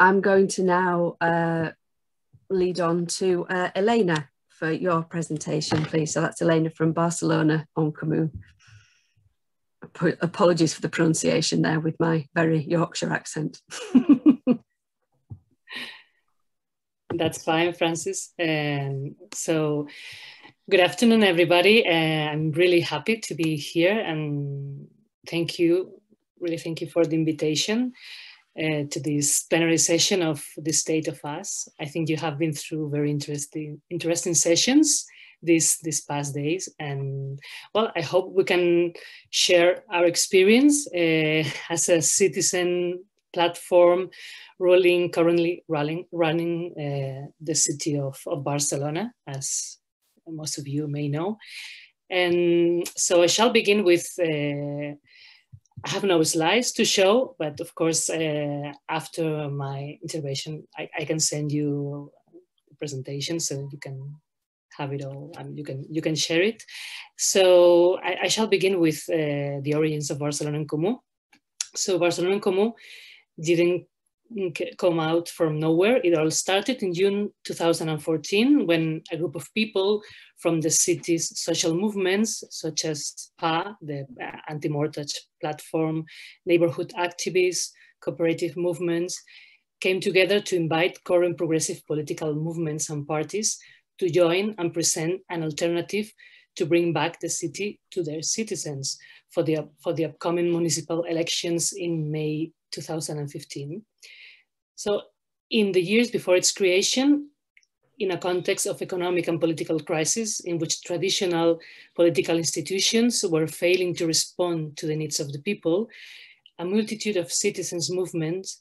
I'm going to now lead on to Elena for your presentation, please. So that's Elena from Barcelona on Comu. Apologies for the pronunciation there with my very Yorkshire accent. That's fine, Francis. So good afternoon, everybody. I'm really happy to be here, and thank you for the invitation to this plenary session of the State of Us. I think you have been through very interesting sessions these past days, and well, I hope we can share our experience as a citizen platform currently running the city of Barcelona, as most of you may know. And so I shall begin with, I have no slides to show, but of course, after my intervention, I can send you the presentation so you can have it all, and you can share it. So I shall begin with the origins of Barcelona and Comu. So Barcelona and Comu didn't come out from nowhere. It all started in June 2014 when a group of people from the city's social movements, such as PA, the anti-mortgage platform, neighborhood activists, cooperative movements, came together to invite current progressive political movements and parties to join and present an alternative to bring back the city to their citizens for the upcoming municipal elections in May 2015. So in the years before its creation, in a context of economic and political crisis in which traditional political institutions were failing to respond to the needs of the people, a multitude of citizens' movements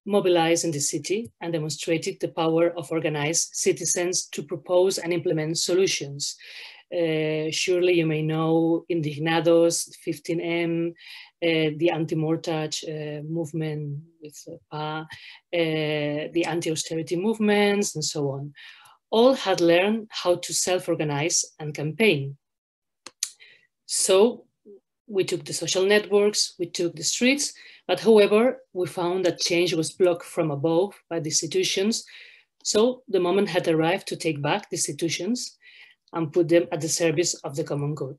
mobilized in the city and demonstrated the power of organized citizens to propose and implement solutions. Surely you may know Indignados, 15M, the anti-mortgage movement with PA, the anti-austerity movements, and so on. All had learned how to self-organize and campaign. So we took the social networks, we took the streets, but however, we found that change was blocked from above by the institutions. So the moment had arrived to take back the institutions and put them at the service of the common good.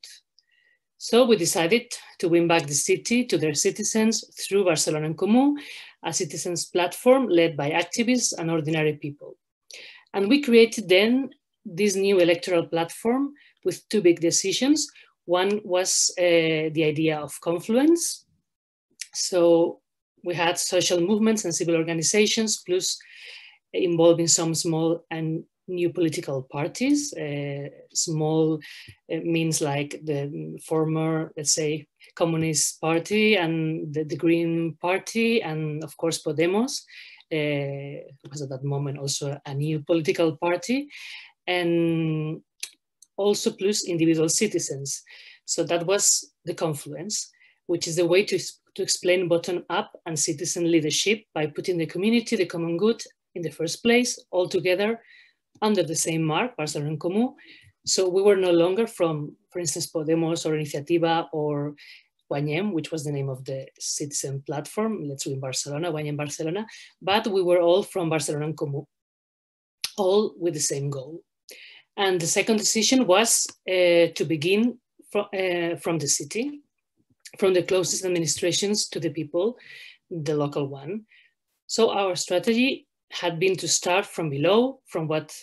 So we decided to win back the city to their citizens through Barcelona and Comu, a citizens platform led by activists and ordinary people. And we created then this new electoral platform with two big decisions. One was the idea of confluence. So we had social movements and civil organizations, plus involving some small and new political parties. Small means like the former, let's say, Communist Party and the Green Party, and of course Podemos, was at that moment also a new political party, and also plus individual citizens. So that was the confluence, which is the way to explain bottom-up and citizen leadership by putting the community, the common good, in the first place, all together under the same mark, Barcelona and Comu. So we were no longer from, for instance, Podemos or Iniciativa or Guanyem, which was the name of the citizen platform, Let's Win Barcelona, Guanyem Barcelona, but we were all from Barcelona and Comu, all with the same goal. And the second decision was to begin from the city, from the closest administrations to the people, the local one. So our strategy had been to start from below, from what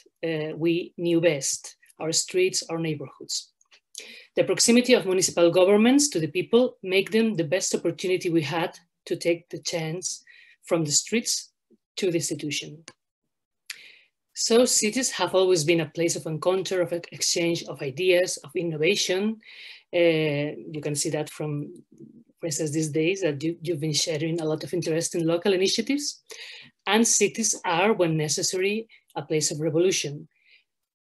we knew best, our streets, our neighborhoods. The proximity of municipal governments to the people make them the best opportunity we had to take the chance from the streets to the institution. So cities have always been a place of encounter, of exchange of ideas, of innovation. You can see that from, for instance, these days that you've been sharing a lot of interest in local initiatives. And cities are, when necessary, a place of revolution.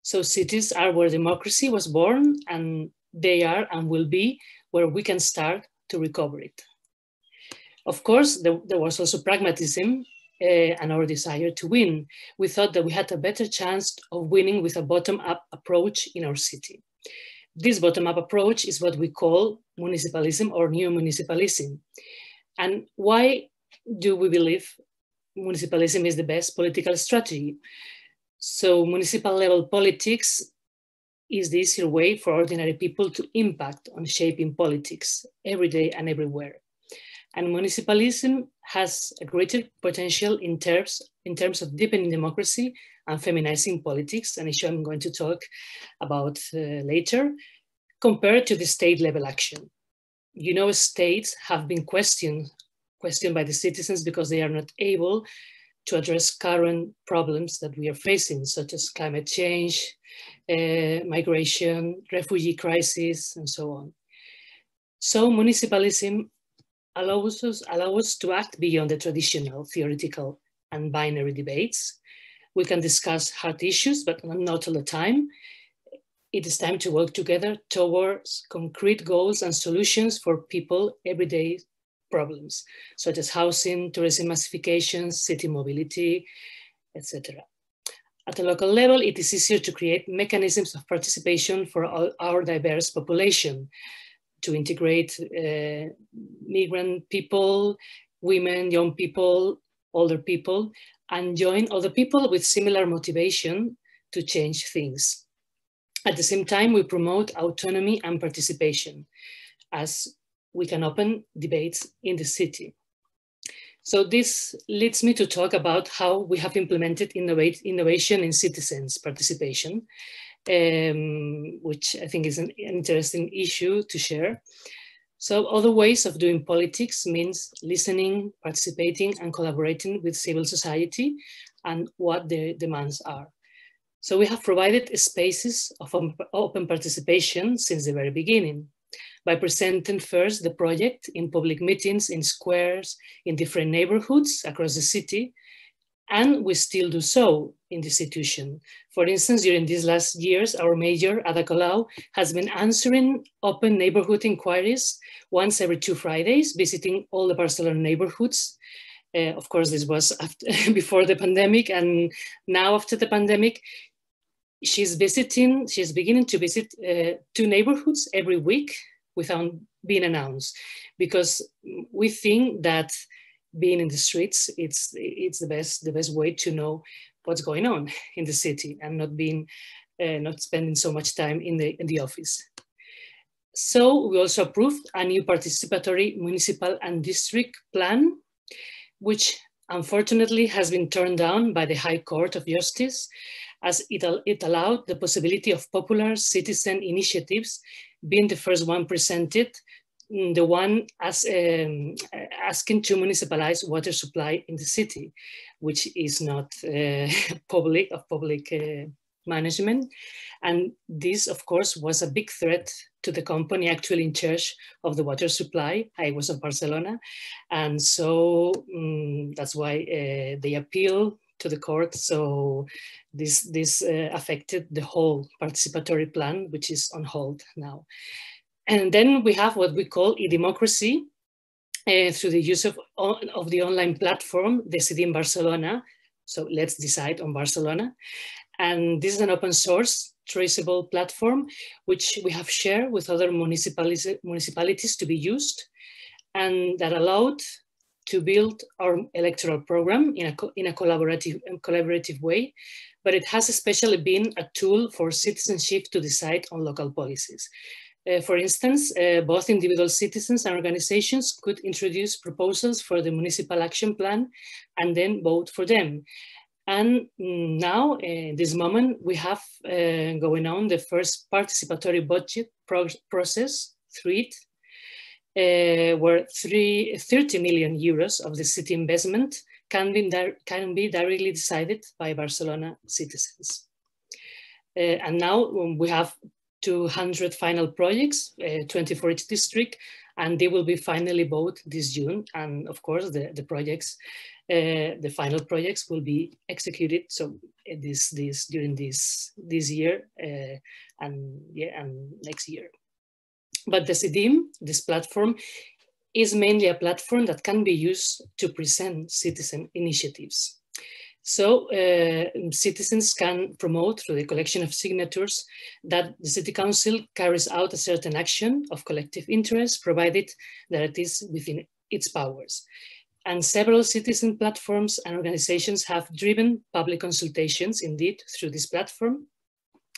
So cities are where democracy was born, and they are and will be where we can start to recover it. Of course, there was also pragmatism and our desire to win. We thought that we had a better chance of winning with a bottom-up approach in our city. This bottom-up approach is what we call municipalism or new municipalism. And why do we believe municipalism is the best political strategy. So municipal level politics is the easier way for ordinary people to impact on shaping politics every day and everywhere. And municipalism has a greater potential in terms of deepening democracy and feminizing politics, an issue I'm going to talk about later, compared to the state level action. You know, states have been questioned by the citizens because they are not able to address current problems that we are facing, such as climate change, migration, refugee crisis, and so on. So municipalism allows us to act beyond the traditional theoretical and binary debates. We can discuss hard issues, but not all the time. It is time to work together towards concrete goals and solutions for people everyday problems, such as housing, tourism massification, city mobility, etc. At a local level, it is easier to create mechanisms of participation for our diverse population, to integrate migrant people, women, young people, older people, and join other people with similar motivation to change things. At the same time, we promote autonomy and participation, as we can open debates in the city. So this leads me to talk about how we have implemented innovation in citizens' participation, which I think is an interesting issue to share. So other ways of doing politics means listening, participating, and collaborating with civil society and what their demands are. So we have provided spaces of open participation since the very beginning, by presenting first the project in public meetings, in squares, in different neighborhoods across the city, and we still do so in the institution. For instance, during these last years, our mayor, Ada Colau, has been answering open neighborhood inquiries once every 2 Fridays, visiting all the Barcelona neighborhoods. Of course, this was before the pandemic, and now after the pandemic, she's beginning to visit 2 neighborhoods every week without being announced, because we think that being in the streets, it's the best way to know what's going on in the city, and not spending so much time in the office. So we also approved a new participatory municipal and district plan, which unfortunately has been turned down by the High Court of Justice, as it allowed the possibility of popular citizen initiatives, being the first one presented, the one asking to municipalize water supply in the city, which is not public management. And this, of course, was a big threat to the company actually in charge of the water supply. I was in Barcelona. And so that's why they appealed to the court. So this affected the whole participatory plan, which is on hold now. And then we have what we call e-democracy through the use of the online platform, Decidim Barcelona. So let's decide on Barcelona. And this is an open source traceable platform, which we have shared with other municipalities to be used, and that allowed to build our electoral program in a collaborative way, but it has especially been a tool for citizenship to decide on local policies. For instance, both individual citizens and organizations could introduce proposals for the municipal action plan and then vote for them. And now, in this moment, we have going on the first participatory budget process through it, where 30 million euros of the city investment can be directly decided by Barcelona citizens. And now we have 200 final projects, 20 for each district, and they will be finally voted this June. And of course, the final projects will be executed. So during this year and next year. But the Decidim, this platform, is mainly a platform that can be used to present citizen initiatives. So citizens can promote through the collection of signatures that the City Council carries out a certain action of collective interest, provided that it is within its powers. And several citizen platforms and organizations have driven public consultations, indeed, through this platform,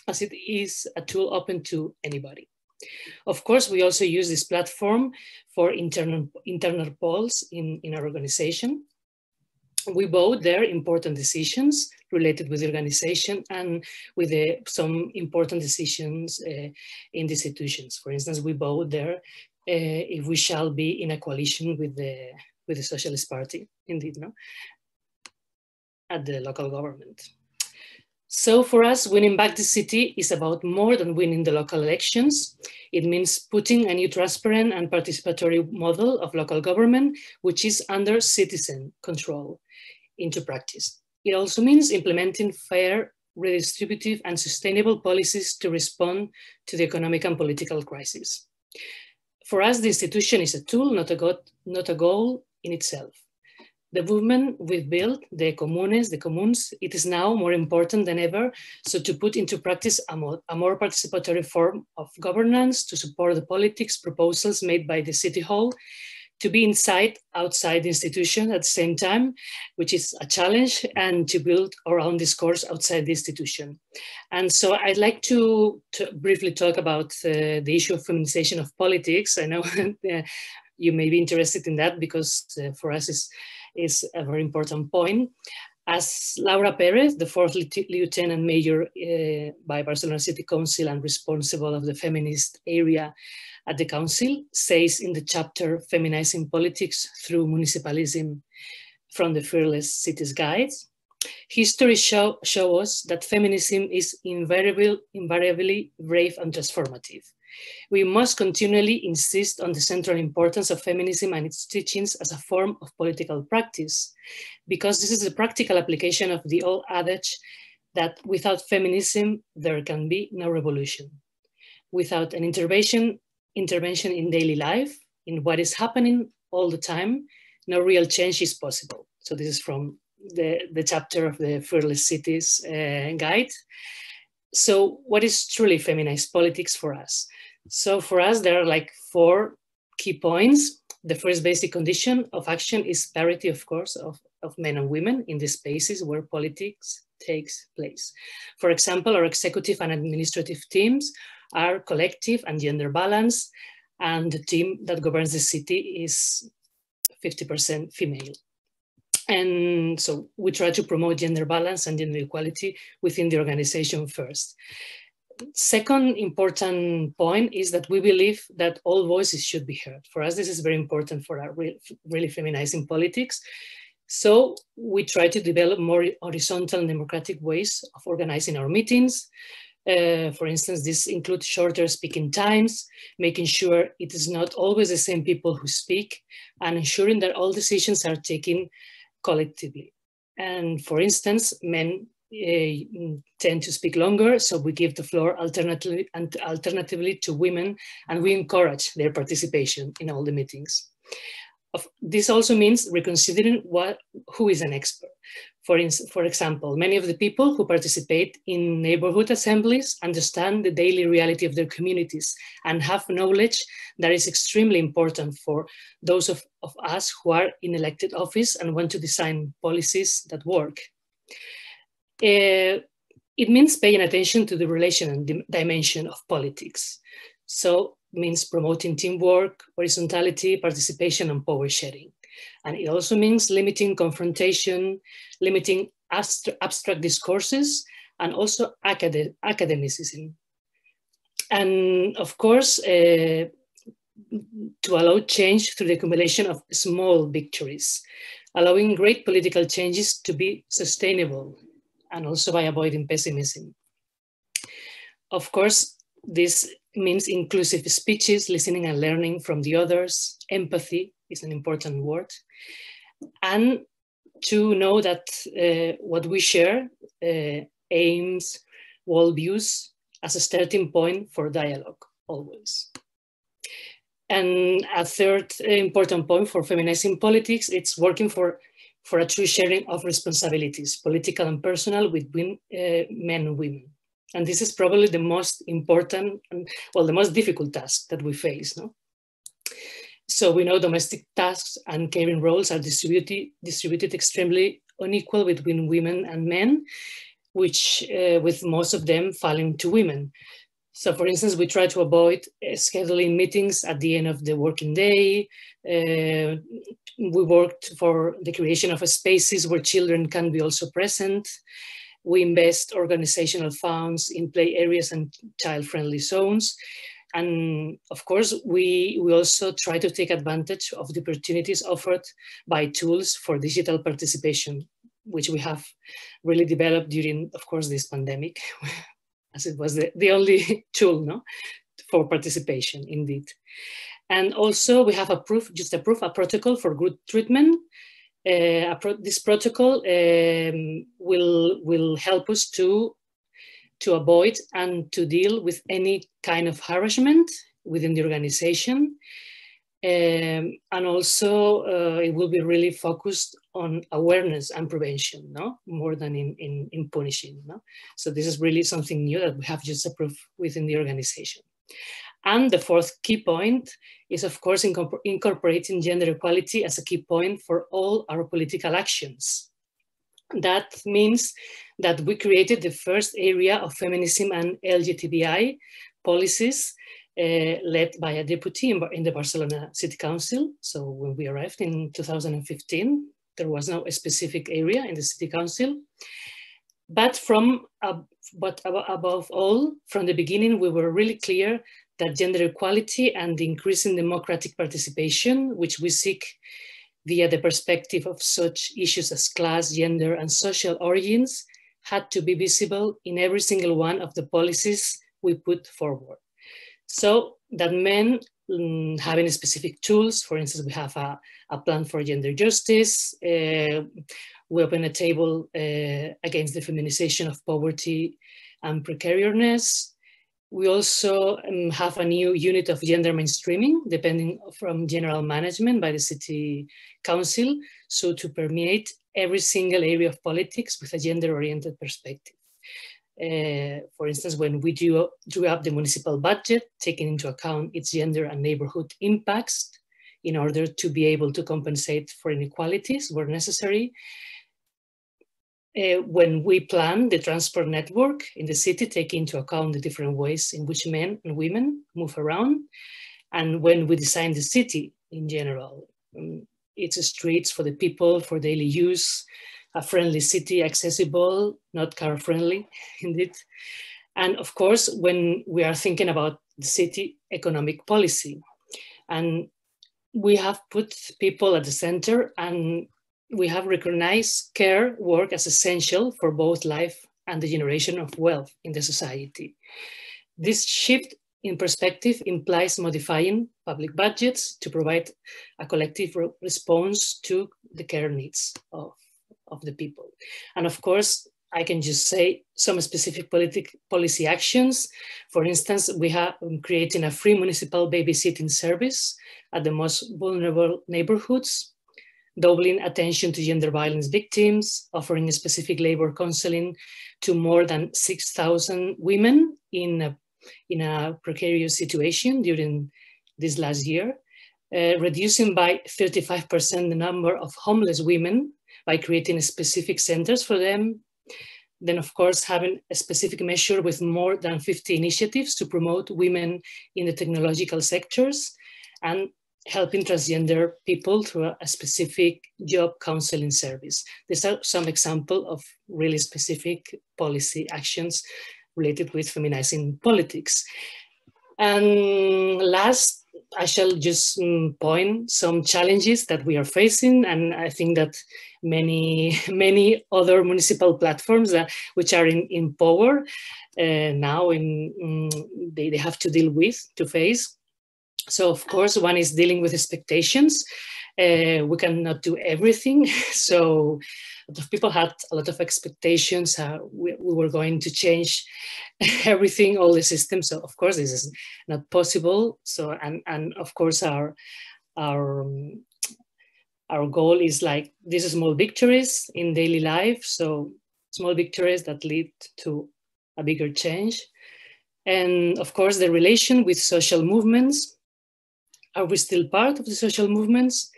as it is a tool open to anybody. Of course, we also use this platform for internal polls in our organization. We vote there important decisions related with the organization and with some important decisions in the institutions. For instance, we vote there if we shall be in a coalition with the Socialist Party, indeed, no? At the local government. So for us, winning back the city is about more than winning the local elections. It means putting a new transparent and participatory model of local government, which is under citizen control, into practice. It also means implementing fair, redistributive and sustainable policies to respond to the economic and political crisis. For us, the institution is a tool, not a goal in itself. The movement we've built, the communes, it is now more important than ever. So to put into practice a more participatory form of governance, to support the politics proposals made by the City Hall, to be outside the institution at the same time, which is a challenge, and to build our own discourse outside the institution. And so I'd like to briefly talk about the issue of feminization of politics. I know you may be interested in that because for us is a very important point. As Laura Perez, the fourth Lieutenant Mayor by Barcelona City Council and responsible of the feminist area at the Council, says in the chapter Feminizing Politics Through Municipalism from the Fearless Cities Guide, history show us that feminism is invariably brave and transformative. We must continually insist on the central importance of feminism and its teachings as a form of political practice, because this is a practical application of the old adage that without feminism, there can be no revolution. Without an intervention in daily life, in what is happening all the time, no real change is possible. So this is from the chapter of the Fearless Cities Guide. So what is truly feminized politics for us? So for us, there are like 4 key points. The first basic condition of action is parity, of course, of men and women in the spaces where politics takes place. For example, our executive and administrative teams are collective and gender balanced, and the team that governs the city is 50% female. And so we try to promote gender balance and gender equality within the organization first. Second important point is that we believe that all voices should be heard. For us, this is very important for our really feminizing politics. So we try to develop more horizontal and democratic ways of organizing our meetings. For instance, this includes shorter speaking times, making sure it is not always the same people who speak, and ensuring that all decisions are taken collectively. And for instance, men tend to speak longer, so we give the floor alternatively to women, and we encourage their participation in all the meetings. This also means reconsidering who is an expert. For example, many of the people who participate in neighborhood assemblies understand the daily reality of their communities and have knowledge that is extremely important for those of us who are in elected office and want to design policies that work. It means paying attention to the relation and dimension of politics. So it means promoting teamwork, horizontality, participation, and power sharing. And it also means limiting confrontation, limiting abstract discourses, and also academicism. And of course, to allow change through the accumulation of small victories, allowing great political changes to be sustainable, and also by avoiding pessimism. Of course, this means inclusive speeches, listening and learning from the others. Empathy is an important word. And to know that what we share, aims, worldviews, as a starting point for dialogue, always. And a third important point for feminizing politics, it's working for a true sharing of responsibilities, political and personal, between men and women. And this is probably the most important, and well, the most difficult task that we face, no? So we know domestic tasks and caring roles are distributed extremely unequal between women and men, which with most of them falling to women. So for instance, we try to avoid scheduling meetings at the end of the working day. We worked for the creation of spaces where children can be also present. We invest organizational funds in play areas and child-friendly zones. And of course, we also try to take advantage of the opportunities offered by tools for digital participation, which we have really developed during, of course, this pandemic, as it was the only tool, no, for participation, indeed. And also we have just approved a protocol for group treatment. This protocol will help us to avoid and to deal with any kind of harassment within the organization. And also it will be really focused on awareness and prevention, no, more than in punishing. No? So this is really something new that we have just approved within the organization. And the fourth key point is, of course, incorporating gender equality as a key point for all our political actions. That means that we created the first area of feminism and LGTBI policies led by a deputy in the Barcelona City Council. So when we arrived in 2015, there was no specific area in the City Council. But above all, from the beginning, we were really clear that gender equality and the increasing democratic participation, which we seek via the perspective of such issues as class, gender, and social origins, had to be visible in every single one of the policies we put forward. So that meant having specific tools. For instance, we have a plan for gender justice. We open a table against the feminization of poverty and precariousness. We also have a new unit of gender mainstreaming, depending from general management by the City Council, so to permeate every single area of politics with a gender-oriented perspective. For instance, when we drew up the municipal budget, taking into account its gender and neighborhood impacts in order to be able to compensate for inequalities where necessary. When we plan the transport network in the city, taking into account the different ways in which men and women move around. And when we design the city in general, its streets for the people, for daily use, a friendly city, accessible, not car friendly, indeed. And of course, when we are thinking about the city economic policy, and we have put people at the center, and we have recognized care work as essential for both life and the generation of wealth in the society. This shift in perspective implies modifying public budgets to provide a collective response to the care needs of the people. And of course, I can just say some specific policy actions. For instance, we have creating a free municipal babysitting service at the most vulnerable neighborhoods, doubling attention to gender violence victims, offering specific labor counseling to more than 6,000 women in a precarious situation during this last year, reducing by 35% the number of homeless women by creating specific centers for them. Then, of course, having a specific measure with more than 50 initiatives to promote women in the technological sectors, and helping transgender people through a specific job counseling service. These are some examples of really specific policy actions related with feminizing politics. And last, I shall just point some challenges that we are facing, and I think that many other municipal platforms which are in power now, they have to face. So of course, one is dealing with expectations. We cannot do everything. So a lot of people had a lot of expectations. We were going to change everything, all the systems. So of course, this is not possible. So, and of course, our goal is like these small victories in daily life. So small victories that lead to a bigger change. And of course, the relation with social movements. are we still part of the social movements?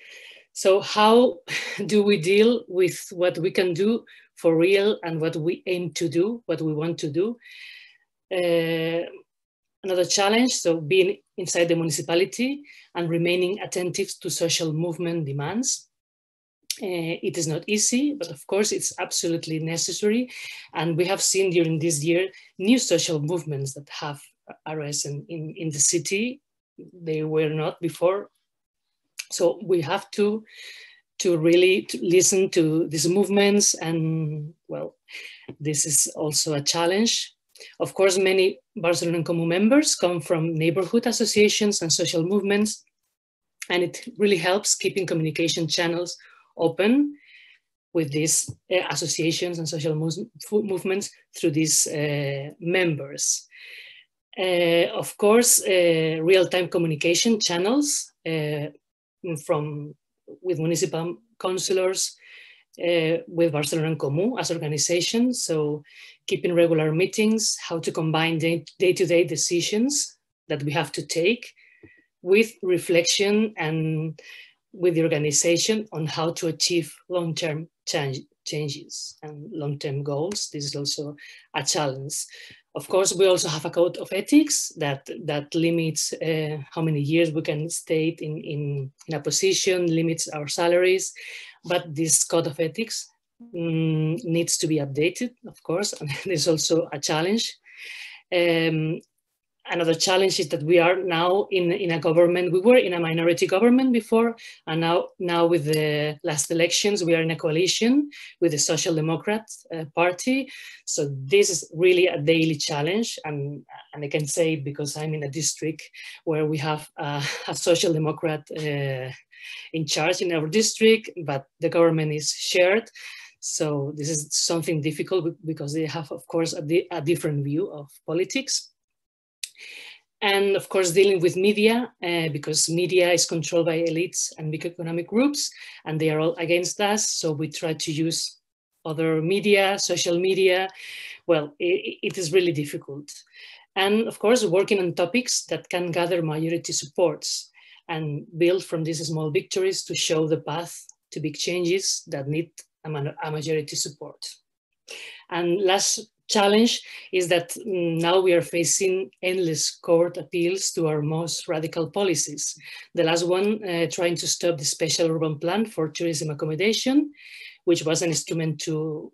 So how do we deal with what we can do for real and what we aim to do, what we want to do? Another challenge, so being inside the municipality and remaining attentive to social movement demands. It is not easy, but of course it's absolutely necessary. And we have seen during this year new social movements that have arisen in the city. They were not before. So we have to really listen to these movements, and well, this is also a challenge. Of course, many Barcelona Comu members come from neighborhood associations and social movements, and it really helps keeping communication channels open with these associations and social movements through these members. Of course, real-time communication channels with municipal councillors, with Barcelona Comu as organizations. So keeping regular meetings, how to combine day-to-day decisions that we have to take with reflection and with the organization on how to achieve long-term changes and long-term goals. This is also a challenge. Of course, we also have a code of ethics that limits how many years we can stay in a position, limits our salaries. But this code of ethics needs to be updated, of course, and there's also a challenge. Another challenge is that we are now in a government. We were in a minority government before, and now with the last elections, we are in a coalition with the Social Democrat Party. So this is really a daily challenge, and I can say it because I'm in a district where we have a Social Democrat in charge in our district, but the government is shared. So this is something difficult because they have, of course, a different view of politics. And of course, dealing with media, because media is controlled by elites and big economic groups, and they are all against us. So we try to use other media, social media. Well, it is really difficult. And of course, working on topics that can gather majority supports and build from these small victories to show the path to big changes that need a majority support. And last challenge is that now we are facing endless court appeals to our most radical policies. The last one trying to stop the special urban plan for tourism accommodation, which was an instrument to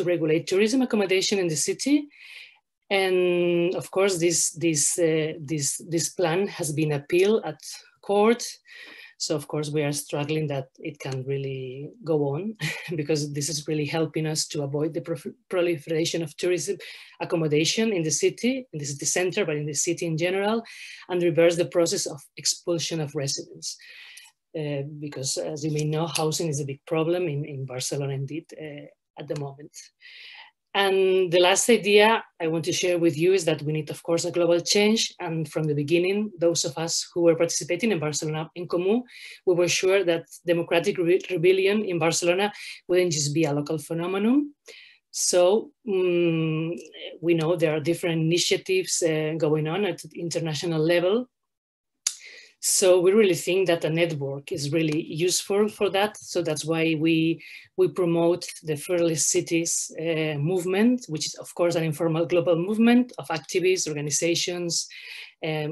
regulate tourism accommodation in the city. And of course, this plan has been appealed at court. So of course we are struggling that it can really go on because this is really helping us to avoid the proliferation of tourism accommodation in the city center, but in the city in general, and reverse the process of expulsion of residents. Because as you may know, housing is a big problem in Barcelona indeed at the moment. And the last idea I want to share with you is that we need, of course, a global change. And from the beginning, those of us who were participating in Barcelona in Comu, we were sure that democratic rebellion in Barcelona wouldn't just be a local phenomenon. So we know there are different initiatives going on at the international level. So we really think that a network is really useful for that. So that's why we promote the Fearless Cities movement, which is of course an informal global movement of activists, organizations,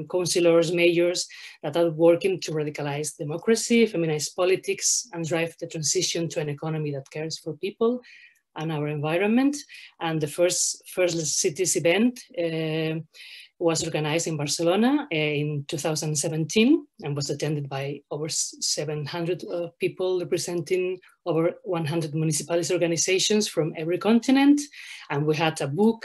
councillors, mayors that are working to radicalize democracy, feminize politics, and drive the transition to an economy that cares for people and our environment. And the first Fearless Cities event was organized in Barcelona in 2017 and was attended by over 700 people representing over 100 municipality organizations from every continent. And we had a book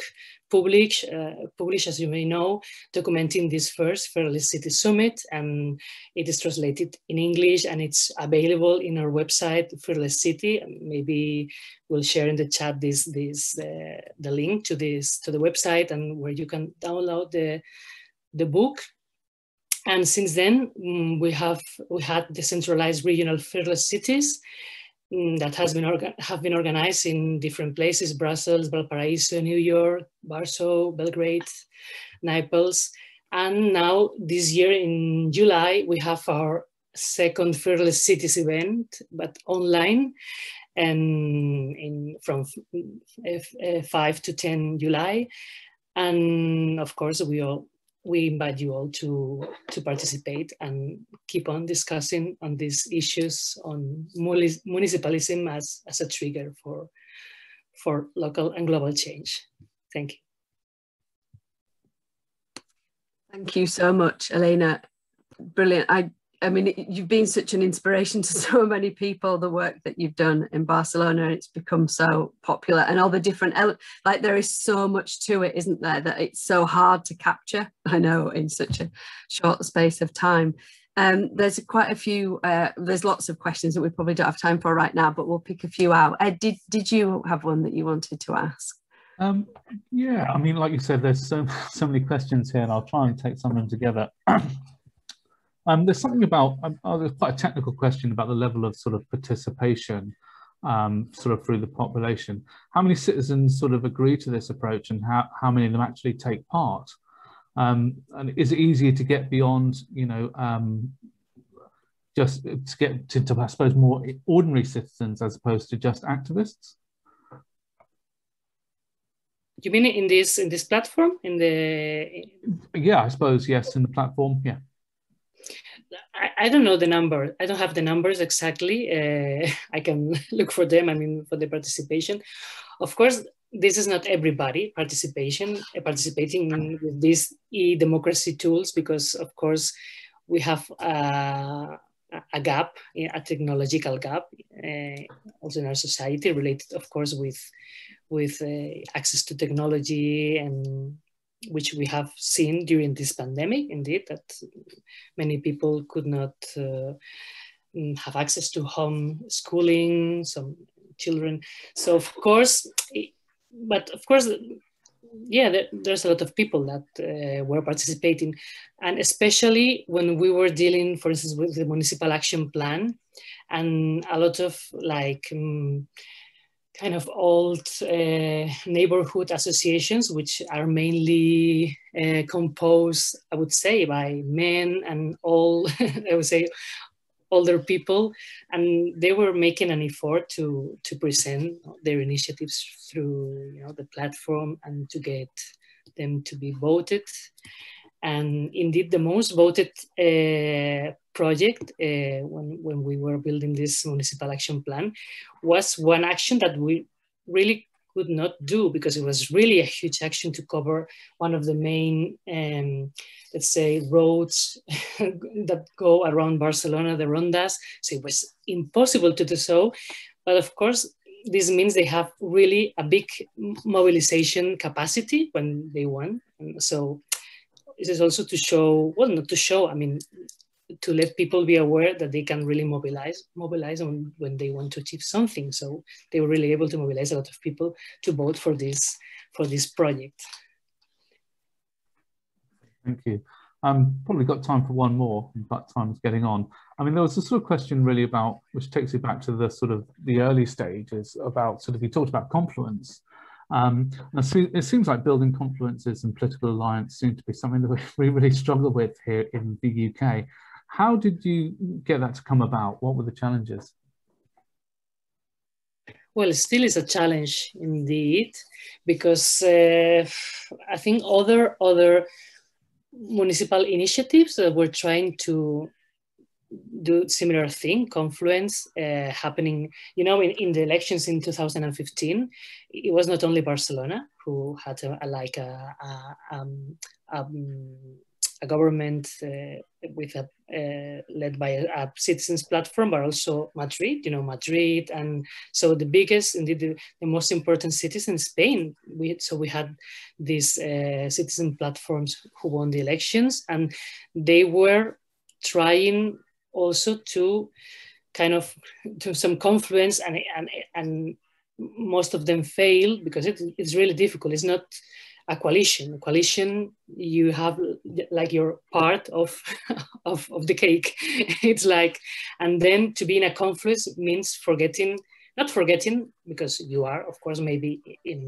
published, as you may know, documenting this first Fearless City Summit, and it is translated in English and it's available in our website, Fearless City. Maybe we'll share in the chat the link to the website and where you can download the book. And since then, we had decentralized regional Fearless Cities that have been organized in different places: Brussels, Valparaiso, New York, Warsaw, Belgrade, Naples. And now this year in July, we have our second Fearless Cities event, but online, and from 5 to 10 July. And of course, we invite you all to participate and keep on discussing on these issues on municipalism as a trigger for local and global change. Thank you. Thank you so much, Elena. Brilliant. I mean, you've been such an inspiration to so many people, the work that you've done in Barcelona. It's become so popular, and all the different, like there is so much to it, isn't there, that it's so hard to capture, I know, in such a short space of time. There's quite a few, there's lots of questions that we probably don't have time for right now, but we'll pick a few out. Ed, did you have one that you wanted to ask? Yeah, I mean, like you said, there's so many questions here, and I'll try and take some of them together. There's something about, there's quite a technical question about the level of sort of participation sort of through the population. How many citizens sort of agree to this approach, and how many of them actually take part? And is it easier to get beyond, you know, just to get to, I suppose, more ordinary citizens as opposed to just activists? You mean in this platform, in the? Yeah, I suppose, yes, in the platform, yeah. I don't know the number. I don't have the numbers exactly. I can look for them, I mean, for the participation. Of course, this is not everybody participating with these e-democracy tools, because of course we have a gap, a technological gap, also in our society, related, of course, with access to technology, and which we have seen during this pandemic, indeed, that many people could not have access to home schooling, some children. So of course, but of course, yeah, there's a lot of people that were participating, and especially when we were dealing, for instance, with the Municipal Action Plan, and a lot of like kind of old neighborhood associations, which are mainly composed, I would say, by men and all, I would say, older people, and they were making an effort to present their initiatives through, you know, the platform, and to get them to be voted. And indeed, the most voted project when we were building this Municipal Action Plan was one action that we really could not do, because it was really a huge action to cover one of the main, let's say, roads that go around Barcelona, the Rondas. So it was impossible to do so. But of course, this means they have really a big mobilization capacity when they won. And so this is also to show, well, not to show, I mean, to let people be aware that they can really mobilize when they want to achieve something. So they were really able to mobilize a lot of people to vote for this project. Thank you. Probably got time for one more, but time's getting on. I mean, there was a sort of question really about, which takes you back to the sort of the early stages about sort of, you talked about confluence. It seems like building confluences and political alliance seem to be something that we really struggle with here in the UK. How did you get that to come about? What were the challenges? Well, it still is a challenge indeed, because I think other municipal initiatives that were trying to do similar thing, confluence, happening, you know, in the elections in 2015, it was not only Barcelona who had a government with led by a citizens platform, but also Madrid, you know, Madrid. And so the biggest, indeed, the most important cities in Spain. So we had these citizen platforms who won the elections, and they were trying also to kind of do some confluence, and most of them failed, because it's really difficult. It's not a coalition. A coalition, you have like your part of the cake. It's like, and then to be in a confluence means not forgetting, because you are, of course, maybe in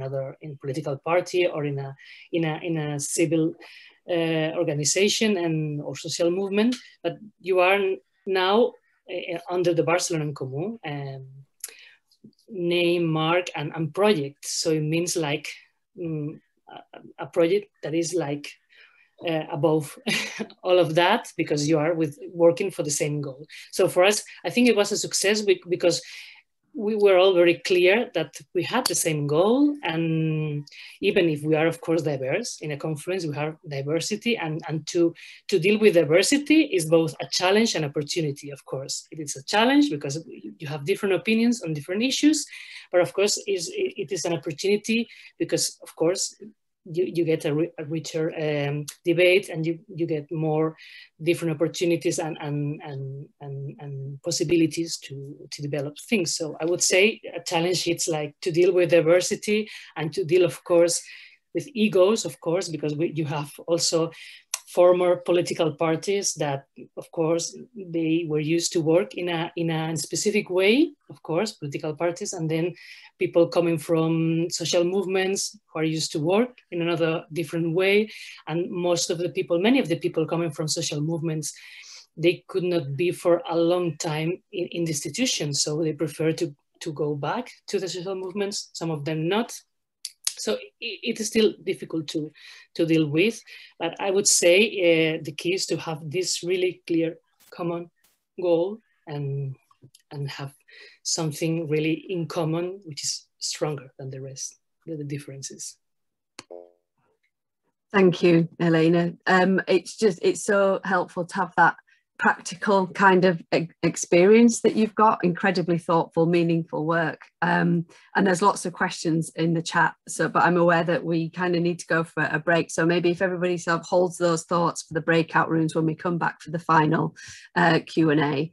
political party or in a civil organization or social movement, but you are now under the Barcelona Comu name, mark, and project. So it means like a project that is like above all of that, because you are working for the same goal. So for us, I think it was a success because we were all very clear that we had the same goal, and even if we are of course diverse in a conference, we have diversity, and to deal with diversity is both a challenge and opportunity. Of course it is a challenge because you have different opinions on different issues, but of course it is an opportunity because of course you get a richer debate, and you get more different opportunities and possibilities to develop things. So I would say a challenge is like to deal with diversity and to deal, of course, with egos, of course, because you have also former political parties that, of course, they were used to work in a specific way, of course, political parties, and then people coming from social movements who are used to work in another different way. And many of the people coming from social movements, they could not be for a long time in the institution. So they prefer to go back to the social movements, some of them not. So it is still difficult to deal with, but I would say the key is to have this really clear common goal and have something really in common, which is stronger than the rest, the differences. Thank you, Elena. It's so helpful to have that practical kind of experience that you've got, incredibly thoughtful, meaningful work. And there's lots of questions in the chat, but I'm aware that we kind of need to go for a break. So maybe if everybody sort of holds those thoughts for the breakout rooms when we come back for the final Q&A.